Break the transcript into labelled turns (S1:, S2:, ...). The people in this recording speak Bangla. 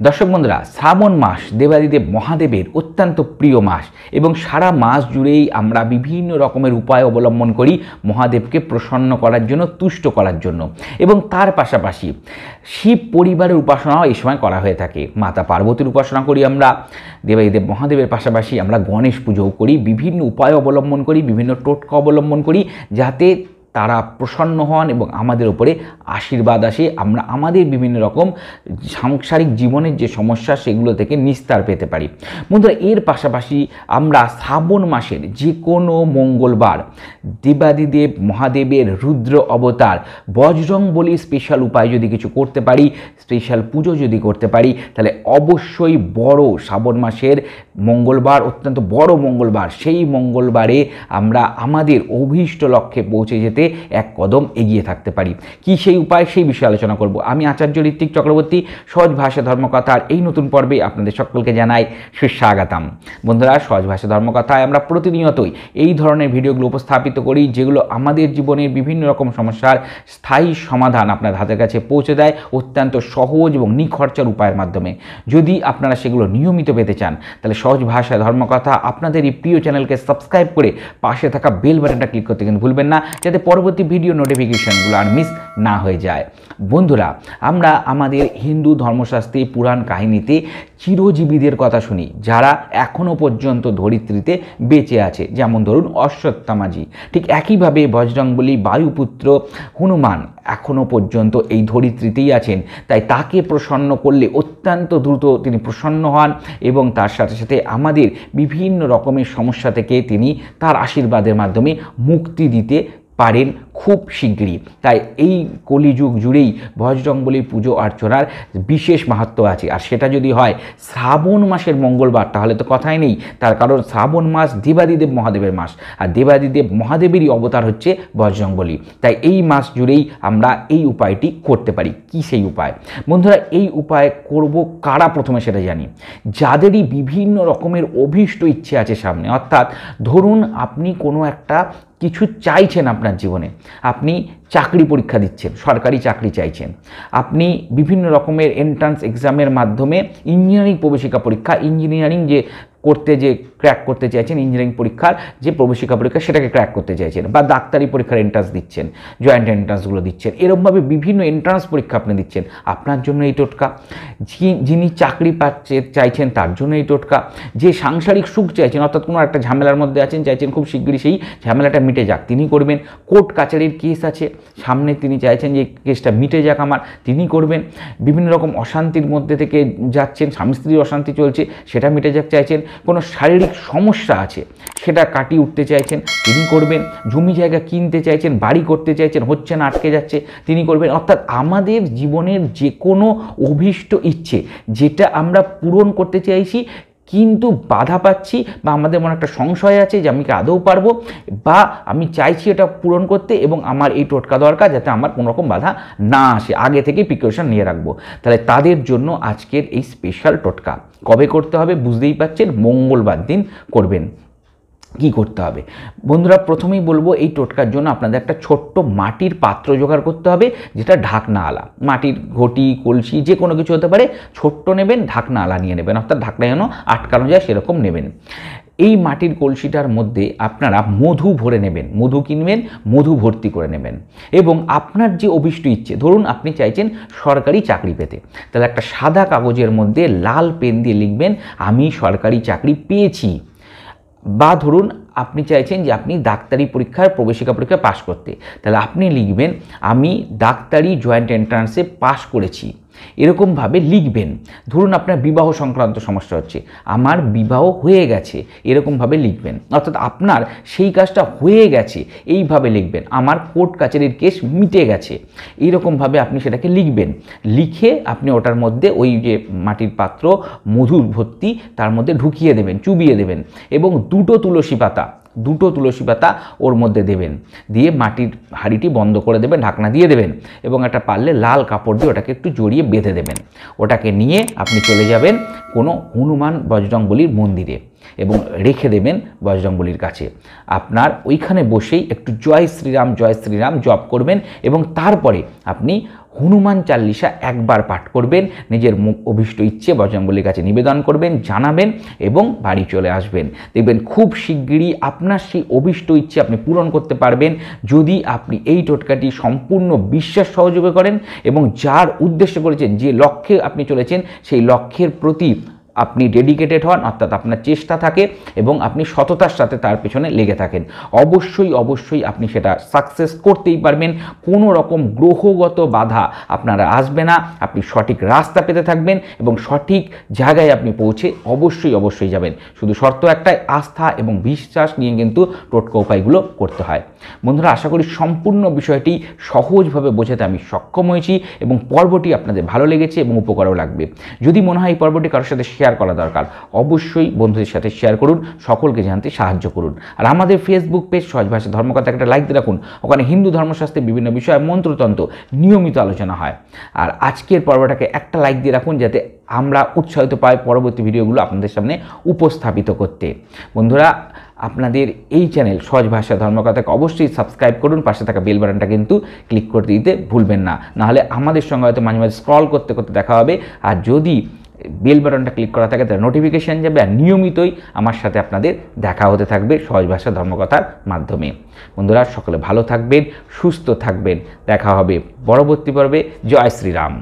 S1: দর্শক বন্ধুরা, শ্রাবণ মাস দেবাদিদেব মহাদেবের অত্যন্ত প্রিয় মাস এবং সারা মাস জুড়েই আমরা বিভিন্ন রকমের উপায় অবলম্বন করি মহাদেবকে প্রসন্ন করার জন্য, তুষ্ট করার জন্য। এবং তার পাশাপাশি শিব পরিবারের উপাসনাও এই সময় করা হয়ে থাকে। মাতা পার্বতীর উপাসনা করি আমরা, দেবাদিদেব মহাদেবের পাশাপাশি আমরা গণেশ পুজোও করি, বিভিন্ন উপায় অবলম্বন করি, বিভিন্ন টোটকা অবলম্বন করি যাতে তারা প্রসন্ন হন এবং আমাদের উপরে আশীর্বাদ আসে, আমরা আমাদের বিভিন্ন রকম সাংসারিক জীবনের যে সমস্যা সেগুলো থেকে নিস্তার পেতে পারি। বন্ধুরা, এর পাশাপাশি আমরা শ্রাবণ মাসের যে কোনো মঙ্গলবার দেবাদিদেব মহাদেবের রুদ্র অবতার বজরংবলী স্পেশাল উপায় যদি কিছু করতে পারি, স্পেশাল পুজো যদি করতে পারি, তাহলে অবশ্যই বড় শ্রাবণ মাসের মঙ্গলবার, অত্যন্ত বড় মঙ্গলবার, সেই মঙ্গলবারে আমরা আমাদের অভীষ্ট লক্ষ্যে পৌঁছে যেতে এক কদম এগিয়ে থাকতে পারি। কি সেই উপায়, সেই বিষয়ে আলোচনা করব। আমি আচার্য ঋত্বিক চক্রবর্তী, সহজ ভাষা ধর্মকথার এই নতুন পর্বে আপনাদের সকলকে জানাই সুস্বাগতম। বন্ধুরা, সহজ ভাষা ধর্মকথায় আমরা প্রতিনিয়তই এই ধরনের ভিডিওগুলো উপস্থাপিত করি যেগুলো আমাদের জীবনের বিভিন্ন রকম সমস্যার স্থায়ী সমাধান আপনার হাতের কাছে পৌঁছে দেয় অত্যন্ত সহজ এবং নিখরচার উপায়ের মাধ্যমে। যদি আপনারা সেগুলো নিয়মিত পেতে চান তাহলে সহজ ভাষা ধর্মকথা আপনাদের এই প্রিয় চ্যানেলকে সাবস্ক্রাইব করে পাশে থাকা বেল বাটনটা ক্লিক করতে কিন্তু ভুলবেন না, যাতে পরবর্তী ভিডিও নোটিফিকেশনগুলো আর মিস না হয়ে যায়। বন্ধুরা, আমরা আমাদের হিন্দু ধর্মশাস্ত্রে পুরাণ কাহিনীতে চিরজীবীদের কথা শুনি যারা এখনও পর্যন্ত ধরিত্রীতে বেঁচে আছে, যেমন ধরুন অশ্বত্থামাজি। ঠিক একইভাবে বজরংবলী বায়ুপুত্র হনুমান এখনও পর্যন্ত এই ধরিত্রীতেই আছেন, তাই তাকে প্রসন্ন করলে অত্যন্ত দ্রুত তিনি প্রসন্ন হন এবং তার সাথে সাথে আমাদের বিভিন্ন রকমের সমস্যা থেকে তিনি তার আশীর্বাদের মাধ্যমে মুক্তি দিতে পারেন খুব শিগগিরই। তাই এই কলিযুগ জুড়েই বজরংবলী পুজো অর্চনার বিশেষ মাহাত্ম্য আছে। আর সেটা যদি হয় শ্রাবণ মাসের মঙ্গলবার তাহলে তো কথাই নেই, তার কারণ শ্রাবণ মাস দেবাদিদেব মহাদেবের মাস, আর দেবাদিদেব মহাদেবেরই অবতার হচ্ছে বজরংবলী। তাই এই মাস জুড়েই আমরা এই উপায়টি করতে পারি। কি সেই উপায়? বন্ধুরা, এই উপায় করব কারা প্রথমে সেটা জানি। যাদেরই বিভিন্ন রকমের অভীষ্ট ইচ্ছে আছে সামনে, অর্থাৎ ধরুন আপনি কোনো একটা কিছু চাইছেন আপনার জীবনে, আপনি চাকরি পরীক্ষা দিচ্ছেন, সরকারি চাকরি চাইছেন, আপনি বিভিন্ন রকমের এন্ট্রান্স এক্সামের মাধ্যমে ইঞ্জিনিয়ারিং প্রবেশিকা পরীক্ষা, ইঞ্জিনিয়ারিং যে ক্র্যাক করতে চাইছেন, ইঞ্জিনিয়ারিং পরীক্ষার যে প্রবেশিকা পরীক্ষা সেটাকে ক্র্যাক করতে চাইছেন, বা ডাক্তারি পরীক্ষার এন্ট্রান্স দিচ্ছেন, জয়েন্ট এন্ট্রান্সগুলো দিচ্ছেন, এরকমভাবে বিভিন্ন এন্ট্রান্স পরীক্ষা আপনি দিচ্ছেন, আপনার জন্য এই টোটকা। যিনি চাকরি চাইছেন তার জন্য এই টোটকা। যে সাংসারিক সুখ চাইছেন, অর্থাৎ কোনো একটা ঝামেলার মধ্যে আছেন, চাইছেন খুব শীঘ্রই সেই ঝামেলাটা মিটে যাক, তিনি করবেন। কোর্ট কাছারির কেস আছে সামনে, তিনি চাইছেন যে কেসটা মিটে যাক আমার, তিনি করবেন। বিভিন্ন রকম অশান্তির মধ্যে থেকে যাচ্ছেন, স্বামী স্ত্রীর অশান্তি চলছে, সেটা মিটে যাক চাইছেন। কোনো শারীরিক সমস্যা আছে সেটা কাটিয়ে উঠতে চাইছেন, তিনি করবেন। জমি জায়গা কিনতে চাইছেন, বাড়ি করতে চাইছেন, হচ্ছে না, আটকে যাচ্ছে, তিনি করবেন। অর্থাৎ আমাদের জীবনের যে কোনো অভীষ্ট ইচ্ছে যেটা আমরা পূরণ করতে চাইছি কিন্তু বাধা পাচ্ছি, বা আমাদের মনে একটা সংশয় আছে যে আমি কি আদৌ পারবো, বা আমি চাইছি এটা পূরণ করতে এবং আমার এই টোটকা দরকার যাতে আমার কোনো রকম বাধা না আসে, আগে থেকে প্রিকশন নিয়ে রাখবো, তাহলে তাদের জন্য আজকের এই স্পেশাল টোটকা। কবে করতে হবে বুঝতেই পাচ্ছেন, মঙ্গলবার দিন করবেন। কি করতে হবে বন্ধুরা? প্রথমেই বলবো এই টোটকার জন্য আপনাদের একটা ছোট্ট মাটির পাত্র জোগাড় করতে হবে, যেটা ঢাকনাওয়ালা। মাটির ঘটি, কলসি যে কোনো কিছু হতে পারে, ছোট্ট নেবেন, ঢাকনাওয়ালা নিয়ে নেবেন, অর্থাৎ ঢাকনা যেন আটকানো যায় সেরকম নেবেন। এই মাটির কলসিটার মধ্যে আপনারা মধু ভরে নেবেন, মধু কিনবেন, মধু ভর্তি করে নেবেন। এবং আপনার যে অভীষ্ট ইচ্ছে, ধরুন আপনি চাইছেন সরকারি চাকরি পেতে, তাহলে একটা সাদা কাগজের মধ্যে লাল পেন দিয়ে লিখবেন আমি সরকারি চাকরি পেয়েছি। বা ধরুন আপনি চাইছেন যে আপনি ডাক্তারি পরীক্ষার প্রবেশিকা পরীক্ষা পাশ করতে, তাহলে আপনি লিখবেন আমি ডাক্তারি জয়েন্ট এন্ট্রান্সে পাশ করেছি, এরকমভাবে লিখবেন। ধরুন আপনার বিবাহ সংক্রান্ত সমস্যা হচ্ছে, আমার বিবাহ হয়ে গেছে, এরকমভাবে লিখবেন। অর্থাৎ আপনার সেই কাজটা হয়ে গেছে এইভাবে লিখবেন। আমার কোর্ট কাছারির কেস মিটে গেছে, এইরকমভাবে আপনি সেটাকে লিখবেন। লিখে আপনি ওটার মধ্যে ওই যে মাটির পাত্র মধু ভর্তি তার মধ্যে ঢুকিয়ে দেবেন, চুবিয়ে দেবেন, এবং দুটো তুলসী পাতা ওর মধ্যে দেবেন, দিয়ে মাটির হাঁড়িটি বন্ধ করে দেবেন, ঢাকনা দিয়ে দেবেন, এবং একটা পারলে লাল কাপড় দিয়ে ওটাকে একটু জড়িয়ে বেঁধে দেবেন। ওটাকে নিয়ে আপনি চলে যাবেন কোনো হনুমান বজরংবলীর মন্দিরে এবং রেখে দেবেন বজরংবলীর কাছে। আপনার ওইখানে বসেই একটু জয় শ্রীরাম জপ করবেন এবং তারপরে আপনি হনুমান চাল্লিশা একবার পাঠ করবেন, নিজের অভীষ্ট ইচ্ছে বজরংবলীর কাছে নিবেদন করবেন, জানাবেন এবং বাড়ি চলে আসবেন। দেখবেন খুব শিগগিরই আপনার সেই অভীষ্ট ইচ্ছে আপনি পূরণ করতে পারবেন, যদি আপনি এই টোটকাটি সম্পূর্ণ বিশ্বাস সহযোগে করেন এবং যার উদ্দেশ্য করেছেন, যে লক্ষ্যে আপনি চলেছেন সেই লক্ষ্যের প্রতি আপনি ডেডিকেটেড হন, অর্থাৎ আপনার চেষ্টা থাকে এবং আপনি সততার সাথে তার পেছনে লেগে থাকেন, অবশ্যই আপনি সেটা সাকসেস করতেই পারবেন। কোনো রকম গ্রহগত বাধা আপনারা আসবে না, আপনি সঠিক রাস্তা পেতে থাকবেন এবং সঠিক জায়গায় আপনি পৌঁছে অবশ্যই যাবেন। শুধু শর্ত একটাই, আস্থা এবং বিশ্বাস নিয়ে কিন্তু টোটকা উপায়গুলো করতে হয়। বন্ধুরা, আশা করি সম্পূর্ণ বিষয়টি সহজভাবে বোঝাতে আমি সক্ষম হয়েছি এবং পর্বটি আপনাদের ভালো লেগেছে এবং উপকারও লাগবে। যদি মনে হয় এই পর্বটি কারোর সাথে শেয়ার করা দরকার, অবশ্যই বন্ধুদের সাথে শেয়ার করুন, সকলকে জানতে সাহায্য করুন। আর আমাদের ফেসবুক পেজ সহজ ভাষা ধর্মকথা একটা লাইক দিয়ে রাখুন, ওখানে হিন্দু ধর্মশাস্ত্রের বিভিন্ন বিষয় মন্ত্রতন্ত্র নিয়মিত আলোচনা হয়। আর আজকের পর্বটাকে একটা লাইক দিয়ে রাখুন, যাতে আমরা উৎসাহিত পাই পরবর্তী ভিডিওগুলো আপনাদের সামনে উপস্থাপিত করতে। বন্ধুরা, আপনাদের এই চ্যানেল সহজ ভাষা ধর্মকথাকে অবশ্যই সাবস্ক্রাইব করুন, পাশে থাকা বেল বাটনটা কিন্তু ক্লিক করতে দিতে ভুলবেন না, নাহলে আমাদের সঙ্গে হয়তো মাঝে মাঝে স্ক্রল করতে করতে দেখা হবে। আর যদি বেল বাটনটা ক্লিক করা থাকে তাহলে নোটিফিকেশান যাবে, আর নিয়মিতই আমার সাথে আপনাদের দেখা হতে থাকবে সহজ ভাষা ধর্মকথার মাধ্যমে। বন্ধুরা, সকলে ভালো থাকবেন, সুস্থ থাকবেন, দেখা হবে পরবর্তী পর্বে। জয় শ্রীরাম।